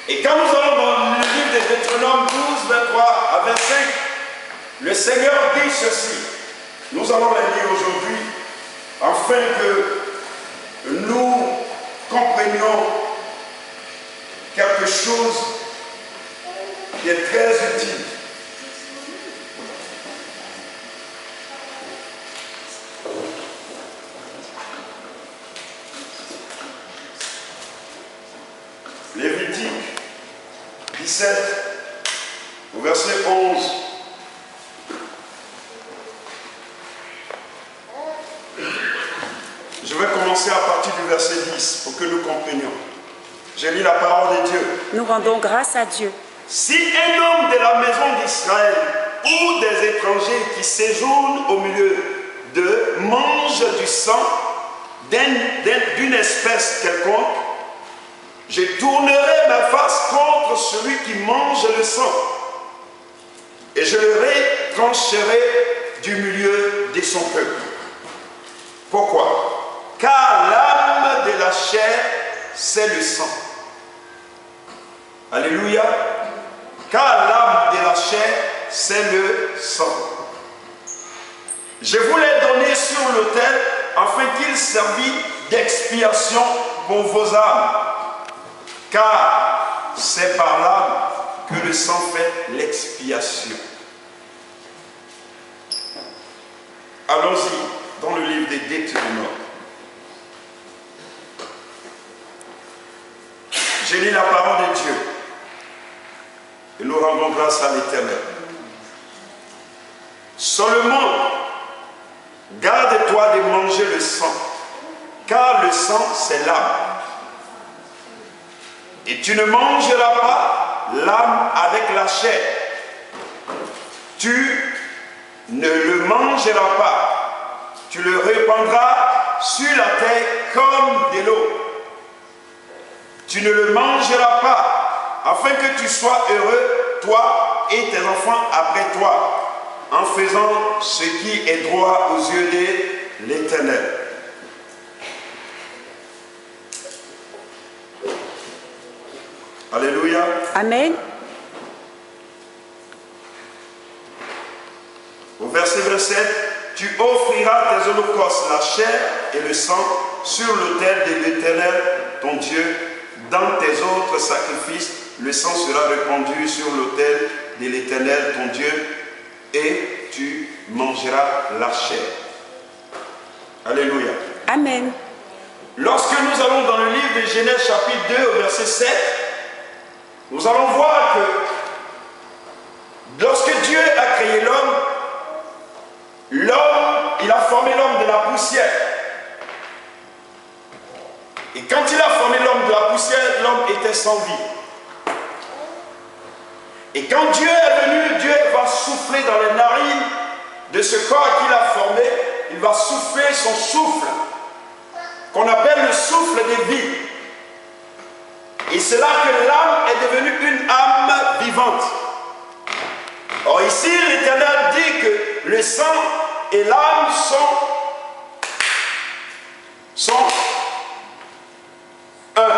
Et quand nous allons dans le livre de Deutéronome 12, 23 à 25, le Seigneur dit ceci. Nous allons les lire aujourd'hui afin que nous comprenions quelque chose qui est très utile. Lévitique 17, au verset 11. Je vais commencer à partir du verset 10 pour que nous comprenions. Je lis la parole de Dieu. Nous rendons grâce à Dieu. Si un homme de la maison d'Israël ou des étrangers qui séjournent au milieu d'eux mange du sang d'une espèce quelconque, je tournerai ma face contre celui qui mange le sang et je le retrancherai du milieu de son peuple. Pourquoi? Car l'âme de la chair, c'est le sang. Alléluia. Car l'âme de la chair, c'est le sang. Je vous l'ai donné sur l'autel afin qu'il servît d'expiation pour vos âmes. Car c'est par l'âme que le sang fait l'expiation. Allons-y dans le livre des Deutéronome. Je lis la parole de Dieu et nous rendons grâce à l'Éternel. Seulement, garde-toi de manger le sang, car le sang c'est l'âme. Et tu ne mangeras pas l'âme avec la chair. Tu ne le mangeras pas. Tu le répandras sur la terre comme de l'eau. Tu ne le mangeras pas, afin que tu sois heureux, toi et tes enfants après toi, en faisant ce qui est droit aux yeux de l'Éternel. Alléluia. Amen. Au verset 27, tu offriras tes holocaustes, la chair et le sang, sur l'autel de l'Éternel, ton Dieu. Dans tes autres sacrifices, le sang sera répandu sur l'autel de l'Éternel, ton Dieu, et tu mangeras la chair. Alléluia. Amen. Lorsque nous allons dans le livre de Genèse chapitre 2 au verset 7, nous allons voir que lorsque Dieu a créé l'homme, il a formé l'homme de la poussière. Et quand il a formé l'homme de la poussière, l'homme était sans vie. Et quand Dieu est venu, Dieu va souffler dans les narines de ce corps qu'il a formé. Il va souffler son souffle, qu'on appelle le souffle de vie. Et c'est là que l'âme est devenue une âme vivante. Or ici, l'Éternel dit que le sang et l'âme sont un.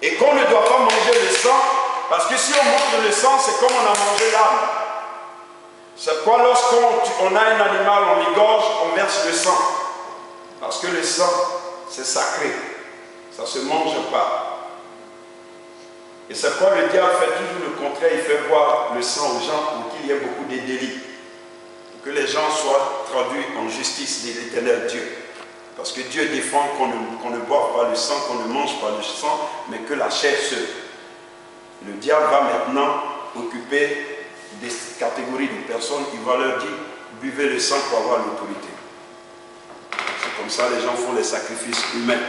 Et qu'on ne doit pas manger le sang, parce que si on mange le sang, c'est comme on a mangé l'âme. C'est pourquoi lorsqu'on a un animal, on l'égorge, on verse le sang. Parce que le sang, c'est sacré. Ça ne se mange pas. Et c'est pourquoi le diable fait toujours le contraire. Il fait boire le sang aux gens pour qu'il y ait beaucoup de délits. Pour que les gens soient traduits en justice de l'Éternel Dieu. Parce que Dieu défend qu'on ne boive pas le sang, qu'on ne mange pas le sang, mais que la chair seule. Le diable va maintenant occuper des catégories de personnes. Il va leur dire, buvez le sang pour avoir l'autorité. C'est comme ça que les gens font les sacrifices humains.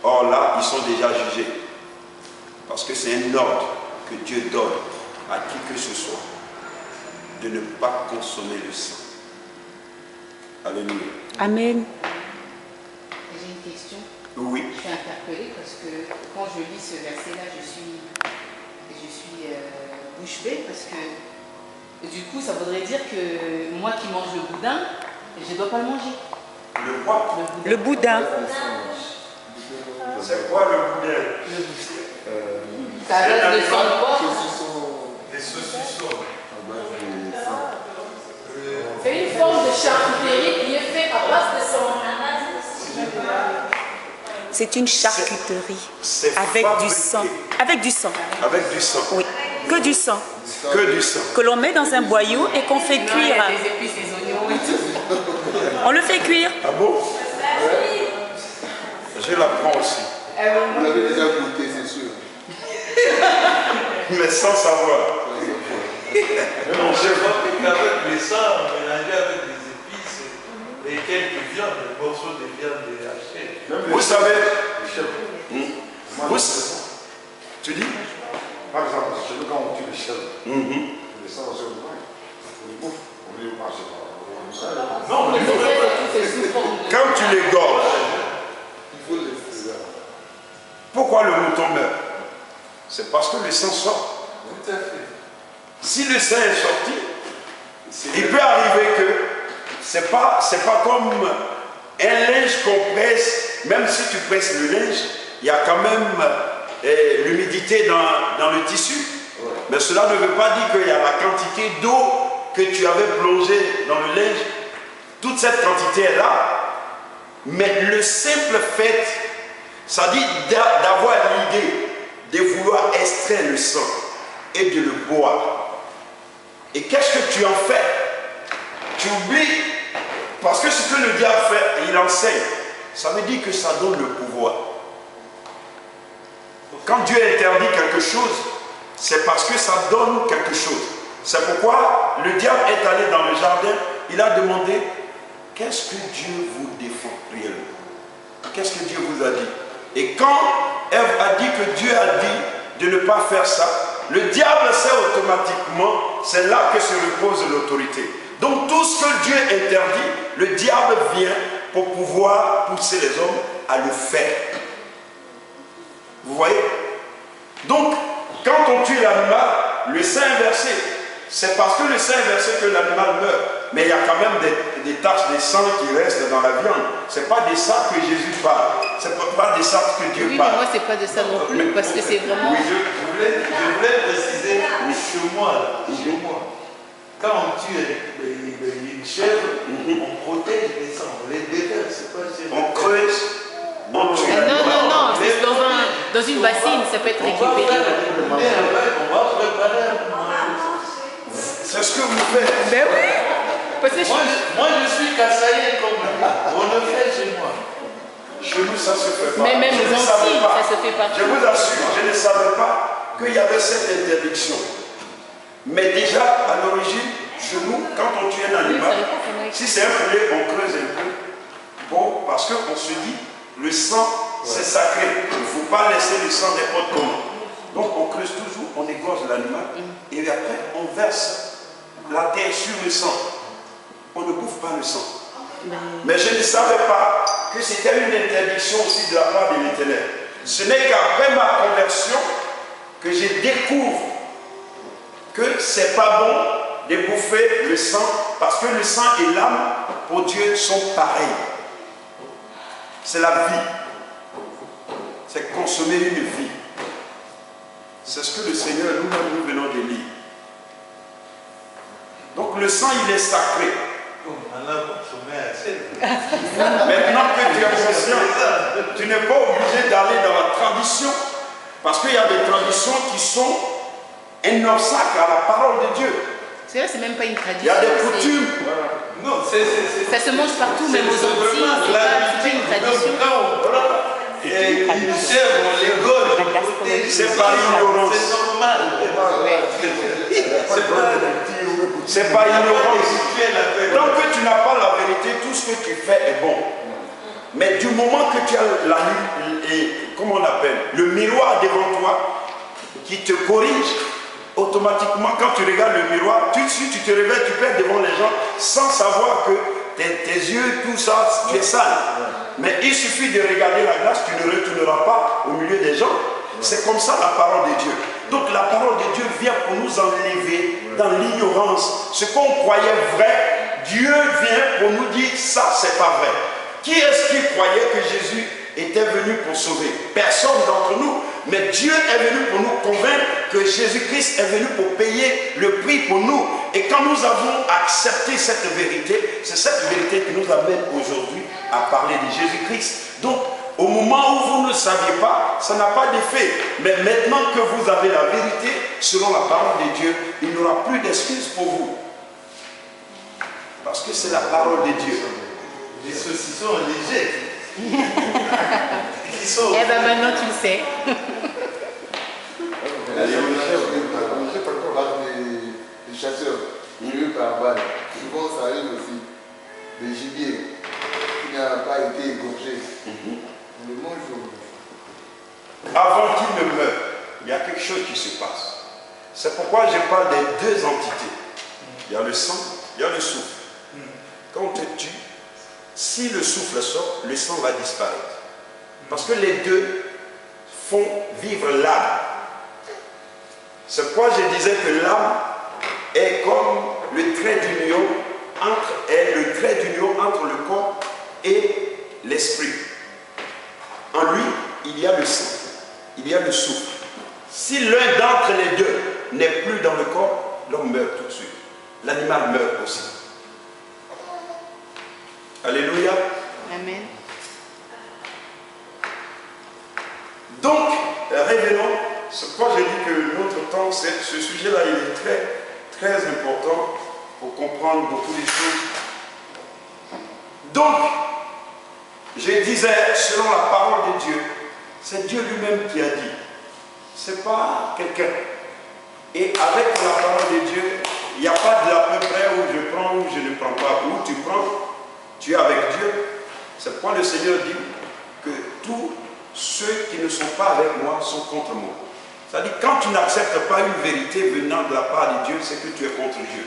Or là, ils sont déjà jugés. Parce que c'est un ordre que Dieu donne à qui que ce soit de ne pas consommer le sang. Alléluia. Amen. J'ai une question. Oui. Je suis interpellée parce que quand je lis ce verset-là, je suis bouche bée parce que du coup, ça voudrait dire que moi qui mange le boudin, je ne dois pas le manger. Le quoi? Le boudin. C'est quoi le boudin? Le boudin. Ça a l'air de sang de porc. Des saucissons. C'est une forme de charcuterie qui est faite à base de sang. C'est une charcuterie C'est avec du fabriqué. sang. Avec du sang. Avec du sang. Oui, que du sang. Que du sang. Que l'on met dans un boyau et qu'on fait Non, il y cuire. a des épices, des oignons et tout. On le fait cuire. Ah bon? Je la prends aussi. Vous l'avez déjà goûté, c'est sûr. Mais sans savoir. Mais on sait pas qu'avec les sangs, mélangés avec des épices et quelques viandes, des morceaux de viande hachée. Vous savez, Moi, tu dis? par exemple, chez nous, quand on tue les chèvres, Mhm. les sangs sur le pain, on les bouffe, on les mange pas. Non, mais il faut C'est sous forme de... Quand tu les gorges, Il faut les faire. pourquoi le mouton meurt? C'est parce que le sang sort. Tout à fait. Si le sang est sorti, il peut arriver que c'est pas comme un linge qu'on presse. Même si tu presses le linge, il y a quand même l'humidité dans le tissu. Ouais. Mais cela ne veut pas dire qu'il y a la quantité d'eau que tu avais plongée dans le linge. Toute cette quantité est là. Mais le simple fait, ça dit d'avoir l'idée de vouloir extraire le sang et de le boire. Et qu'est-ce que tu en fais? Tu oublies, parce que ce que le diable fait, il enseigne, ça veut dire que ça donne le pouvoir. Quand Dieu interdit quelque chose, c'est parce que ça donne quelque chose. C'est pourquoi le diable est allé dans le jardin, il a demandé, qu'est-ce que Dieu vous défend réellement? Qu'est-ce que Dieu vous a dit? Et quand Ève a dit que Dieu a dit de ne pas faire ça, le diable sait automatiquement, c'est là que se repose l'autorité. Donc tout ce que Dieu interdit, le diable vient pour pouvoir pousser les hommes à le faire. Vous voyez? Donc, quand on tue l'animal, le sang est versé. C'est parce que le sang est versé que l'animal meurt. Mais il y a quand même des taches de sang qui restent dans la viande. Ce n'est pas de ça que Jésus parle. Ce n'est pas de ça que Dieu Oui, mais parle. moi, c'est pas de ça non plus, parce que c'est vraiment... Oui, je voulais préciser chez moi, là, chez moi. Quand on tue une chèvre, on protège les sangs, on les déverse, c'est pas chez On creuse, on tue Ah, non, l'animal. non, non, c'est dans une bassine, ça peut être récupéré. On va préparer un C'est ce que vous faites. Ben oui, parce que moi, je suis kassaïen comme lui. On le fait chez moi. Chez nous, ça ne se fait pas. Mais même Je aux ne savais Antilles, pas. ça se fait partout. Je vous assure, je ne savais pas qu'il y avait cette interdiction. Mais déjà, à l'origine, chez nous, quand on tue un animal, si c'est un poulet, on creuse un peu. Bon, parce qu'on se dit, le sang, c'est sacré. Il ne faut pas laisser le sang n'importe comment. Donc on creuse toujours, on égorge l'animal, et après on verse la terre sur le sang. On ne bouffe pas le sang. Mais je ne savais pas que c'était une interdiction aussi de la part de l'Éternel. Ce n'est qu'après ma conversion que je découvre que c'est pas bon de bouffer le sang, parce que le sang et l'âme, pour Dieu, sont pareils. C'est la vie. C'est consommer une vie. C'est ce que le Seigneur, nous-mêmes, nous venons de lire. Donc le sang, il est sacré. On a consommé assez. Maintenant que tu es conscient, tu n'es pas obligé d'aller dans la tradition, parce qu'il y a des traditions qui sont un obstacle à la parole de Dieu. c'est vrai, c'est même pas une Il y tradition. a des coutumes. Non, Ça se mange partout, même aux Antilles, c'est pas une tradition. Et une chèvre, on les gorge, on protège. C'est pas ignorance. C'est normal. C'est pas ignorance. Tant que tu n'as pas la vérité, tout ce que tu fais est bon. Mais du moment que tu as comment on appelle, le miroir devant toi qui te corrige, automatiquement quand tu regardes le miroir, tout de suite tu te réveilles, tu perds devant les gens sans savoir que tes yeux, tout ça, tu es sale. Mais il suffit de regarder la glace, tu ne retourneras pas au milieu des gens. C'est comme ça la parole de Dieu. Donc la parole de Dieu vient pour nous enlever dans l'ignorance. Ce qu'on croyait vrai, Dieu vient pour nous dire ça, c'est pas vrai. Qui est-ce qui croyait que Jésus était venu pour sauver? Personne d'entre nous. Mais Dieu est venu pour nous convaincre que Jésus-Christ est venu pour payer le prix pour nous. Et quand nous avons accepté cette vérité, c'est cette vérité qui nous amène aujourd'hui à parler de Jésus-Christ. Donc, au moment où vous ne saviez pas, ça n'a pas d'effet. Mais maintenant que vous avez la vérité, selon la parole de Dieu, il n'y aura plus d'excuses pour vous. Parce que c'est la parole de Dieu. Les saucissons légers. Eh bien maintenant tu le sais. Je parle des chasseurs, tués par balle. Souvent ça arrive aussi. Des gibiers qui n'ont pas été égorgés. On le mange au... Avant qu'il ne meure, il y a quelque chose qui se passe. C'est pourquoi je parle des deux entités. Il y a le sang, il y a le souffle. Quand on te tue, si le souffle sort, le sang va disparaître. Parce que les deux font vivre l'âme. C'est pourquoi je disais que l'âme est comme le trait d'union entre le corps et l'esprit. En lui, il y a le sang, il y a le souffle. Si l'un d'entre les deux n'est plus dans le corps, l'homme meurt tout de suite. L'animal meurt aussi. Alléluia. Amen. Donc, révélons, c'est pourquoi j'ai dit que notre temps, ce sujet-là, il est très, très important pour comprendre beaucoup de choses. Donc, je disais, selon la parole de Dieu, c'est Dieu lui-même qui a dit. Ce n'est pas quelqu'un. Et avec la parole de Dieu, il n'y a pas de l'à peu près où je prends ou je ne prends pas. Où tu prends, tu es avec Dieu. C'est pourquoi le Seigneur dit que tous ceux qui ne sont pas avec moi sont contre moi. C'est-à-dire, quand tu n'acceptes pas une vérité venant de la part de Dieu, c'est que tu es contre Dieu.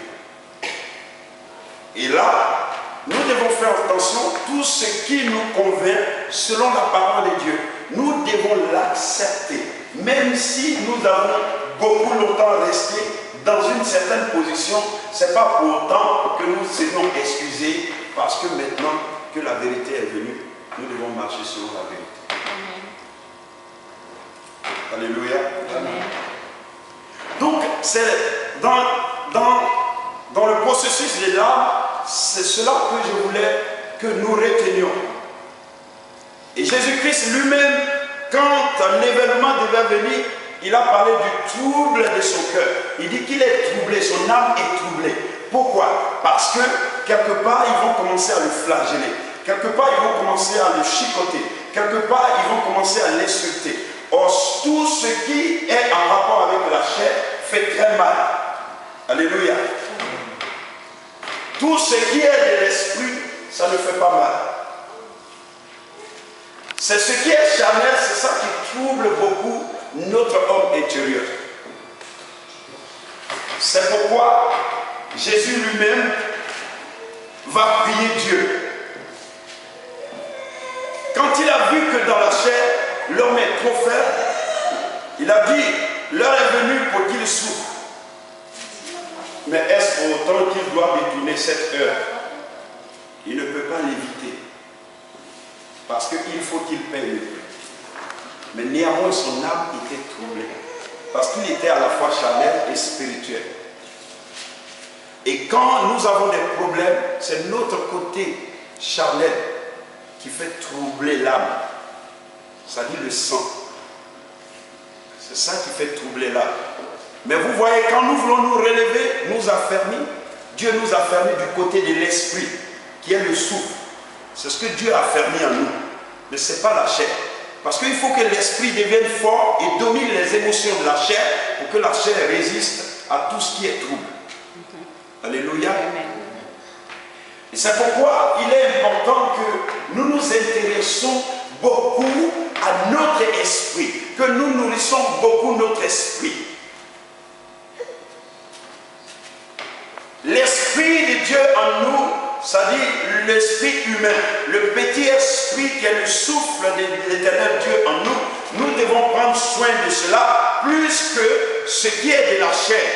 Et là, nous devons faire attention, tout ce qui nous convient selon la parole de Dieu, nous devons l'accepter. Même si nous avons beaucoup longtemps resté dans une certaine position, ce n'est pas pour autant que nous serons excusés, parce que maintenant que la vérité est venue, nous devons marcher selon la vérité. Amen. Alléluia. Amen. Donc, c'est dans le processus de l'âme, c'est cela que je voulais que nous retenions. Et Jésus-Christ lui-même, quand un événement devait venir, il a parlé du trouble de son cœur. Il dit qu'il est troublé, son âme est troublée. Pourquoi? Parce que quelque part, ils vont commencer à le flageller. Quelque part, ils vont commencer à le chicoter. Quelque part, ils vont commencer à l'insulter. Or, tout ce qui est en rapport avec la chair fait très mal. Alléluia. Tout ce qui est de l'esprit, ça ne fait pas mal. C'est ce qui est charnel, c'est ça qui trouble beaucoup notre homme intérieur. C'est pourquoi Jésus lui-même va prier Dieu. Quand il a vu que dans la chair, l'homme est trop faible, il a dit, l'heure est venue pour qu'il souffre. Mais est-ce pour autant qu'il doit détourner cette heure? Il ne peut pas l'éviter. Parce qu'il faut qu'il paye le prix. Mais néanmoins, son âme était troublée. Parce qu'il était à la fois charnel et spirituel. Et quand nous avons des problèmes, c'est notre côté charnel qui fait troubler l'âme. C'est-à-dire le sang. C'est ça qui fait troubler l'âme. Mais vous voyez, quand nous voulons nous relever, nous affermir, Dieu nous affermit du côté de l'esprit, qui est le souffle. C'est ce que Dieu a affermi en nous. Mais ce n'est pas la chair. Parce qu'il faut que l'esprit devienne fort et domine les émotions de la chair pour que la chair résiste à tout ce qui est trouble. Alléluia. Et c'est pourquoi il est important que nous nous intéressons beaucoup à notre esprit, que nous nourrissons beaucoup notre esprit. L'esprit de Dieu en nous, c'est-à-dire l'esprit humain, le petit esprit qui est le souffle de l'éternel Dieu en nous, nous devons prendre soin de cela plus que ce qui est de la chair.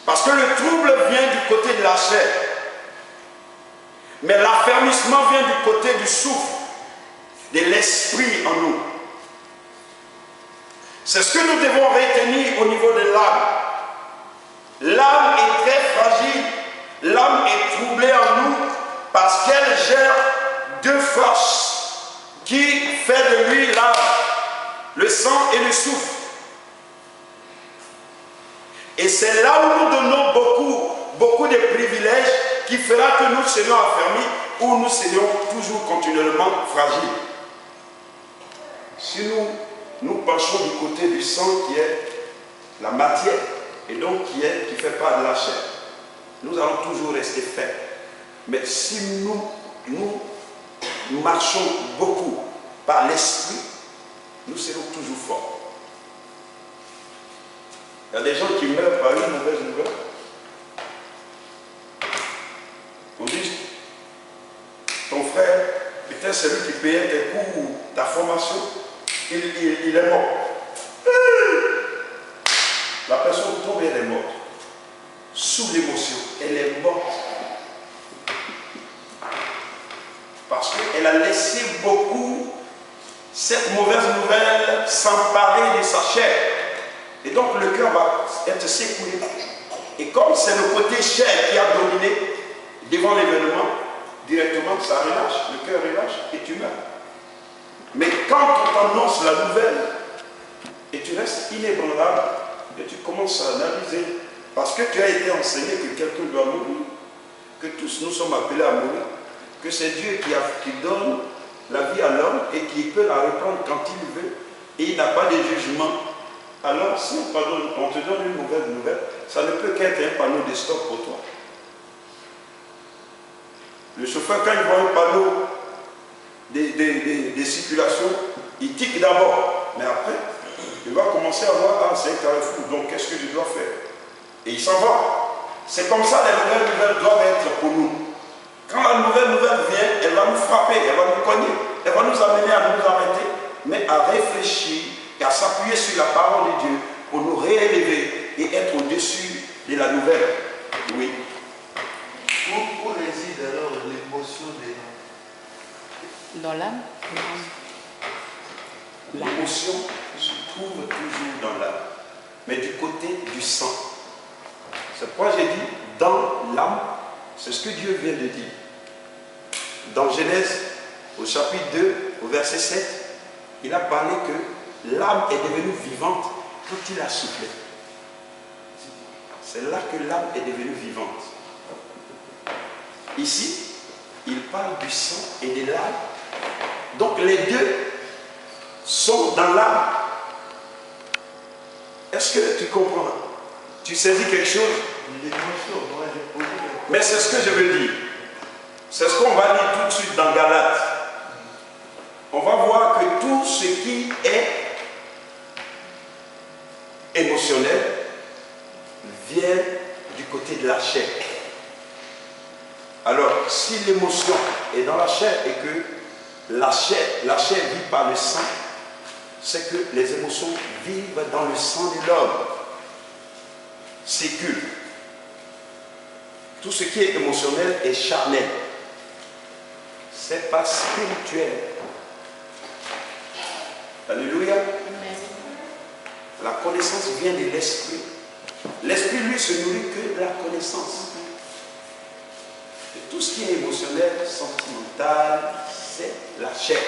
Parce que le trouble vient du côté de la chair. Mais l'affermissement vient du côté du souffle, de l'esprit en nous. C'est ce que nous devons retenir au niveau de l'âme. L'âme est très fragile. L'âme est troublée en nous parce qu'elle gère deux forces qui fait de lui l'âme, le sang et le souffle. Et c'est là où nous donnons beaucoup de privilèges qui fera que nous serions affermis ou nous serions toujours continuellement fragiles. Si nous penchons du côté du sang qui est la matière et donc qui ne fait pas de la chair, nous allons toujours rester faibles. Mais si nous marchons beaucoup par l'esprit, nous serons toujours forts. Il y a des gens qui meurent par une mauvaise nouvelle. On dit, ton frère, peut-être celui qui payait tes cours ou ta formation, il est mort. La personne tombe et elle est morte. Sous l'émotion, elle est morte. Parce qu'elle a laissé beaucoup cette mauvaise nouvelle s'emparer de sa chair. Et donc le cœur va être secoué. Et comme c'est le côté chair qui a dominé devant l'événement, directement ça relâche, le cœur relâche et tu meurs. Mais quand on t'annonce la nouvelle et tu restes inébranlable et tu commences à analyser, parce que tu as été enseigné que quelqu'un doit mourir, que tous nous sommes appelés à mourir, que c'est Dieu qui donne la vie à l'homme et qui peut la reprendre quand il veut et il n'a pas de jugement. Alors si on te donne une mauvaise nouvelle, ça ne peut qu'être un panneau de stop pour toi. Le chauffeur, quand il voit un panneau de circulation, il tique d'abord, mais après, il va commencer à voir, ah c'est un carrefour, donc qu'est-ce que je dois faire? Et il s'en va. C'est comme ça les nouvelles doivent être pour nous. Quand la nouvelle vient, elle va nous frapper, elle va nous cogner, elle va nous amener à nous arrêter, mais à réfléchir et à s'appuyer sur la parole de Dieu pour nous réélever et être au-dessus de la nouvelle. Oui. Où réside alors l'émotion des hommes? Dans l'âme. L'émotion se trouve toujours dans l'âme, mais du côté du sang. C'est pourquoi j'ai dit dans l'âme, c'est ce que Dieu vient de dire. Dans Genèse, au chapitre 2, au verset 7, il a parlé que l'âme est devenue vivante quand il a soufflé. C'est là que l'âme est devenue vivante. Ici, il parle du sang et de l'âme. Donc les deux sont dans l'âme. Est-ce que tu comprends? Tu saisis quelque chose? L'émotion, moi j'ai posé la... Mais c'est ce que je veux dire. C'est ce qu'on va lire tout de suite dans Galates. On va voir que tout ce qui est émotionnel vient du côté de la chair. Alors, si l'émotion est dans la chair et que la chair vit par le sang, c'est que les émotions vivent dans le sang de l'homme. Circulent. Tout ce qui est émotionnel est charnel. C'est pas spirituel. Alléluia. La connaissance vient de l'esprit. L'esprit, lui, se nourrit que de la connaissance. Et tout ce qui est émotionnel, sentimental, c'est la chair.